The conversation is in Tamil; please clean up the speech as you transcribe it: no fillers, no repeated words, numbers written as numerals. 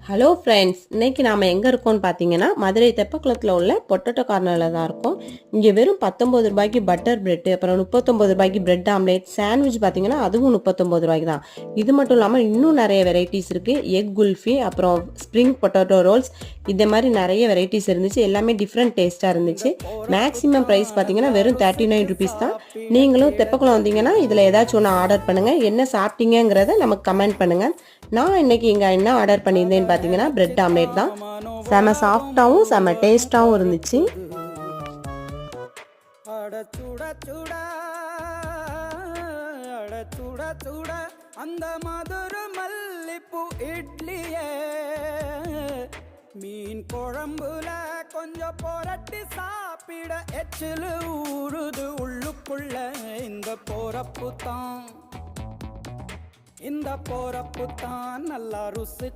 ஹலோ ஃப்ரெண்ட்ஸ், இன்னைக்கு நாம் எங்கே இருக்கோம்னு பார்த்தீங்கன்னா மதுரை தெப்பக்குளத்தில் உள்ள பொட்டேட்டோ கார்னரில் தான் இருக்கோம். இங்கே வெறும் 19 ரூபாய்க்கு பட்டர் பிரெட்டு, அப்புறம் 39 ரூபாய்க்கு பிரெட் ஆம்லேட், சாண்ட்விச் பார்த்தீங்கன்னா அதுவும் 39 ரூபாய்க்கு தான். இது மட்டும் இல்லாமல் இன்னும் நிறைய வெரைட்டிஸ் இருக்குது. எக் குல்ஃபி, அப்புறம் ஸ்ப்ரிங் பொட்டேட்டோ ரோல்ஸ், இந்த மாதிரி நிறைய வெரைட்டிஸ் இருந்துச்சு. எல்லாமே டிஃப்ரெண்ட் டேஸ்ட்டாக இருந்துச்சு. மேக்ஸிமம் ப்ரைஸ் பார்த்தீங்கன்னா வெறும் 39 ருபீஸ் தான். நீங்களும் தெப்பக்குளம் வந்தீங்கன்னா இதில் ஏதாச்சும் ஒன்று ஆர்டர் பண்ணுங்கள். என்ன சாப்பிட்டீங்கிறத நமக்கு கமெண்ட் பண்ணுங்கள். நான் இன்னைக்கு இங்கே என்ன ஆர்டர் பண்ணியிருந்தேன்னு பார்த்தீங்கன்னா பிரெட் ஆம்லேட் தான். செம சாஃப்டாகவும் செம டேஸ்டாகவும் இருந்துச்சு. அந்த மதுர மல்லிப்பூ இட்லியே மீன் குழம்புல கொஞ்சம் புரட்டி சாப்பிட எச்சிலு ஊறுது உள்ளுக்குள்ள. இந்த போறப்பு தான் நல்லா ருசி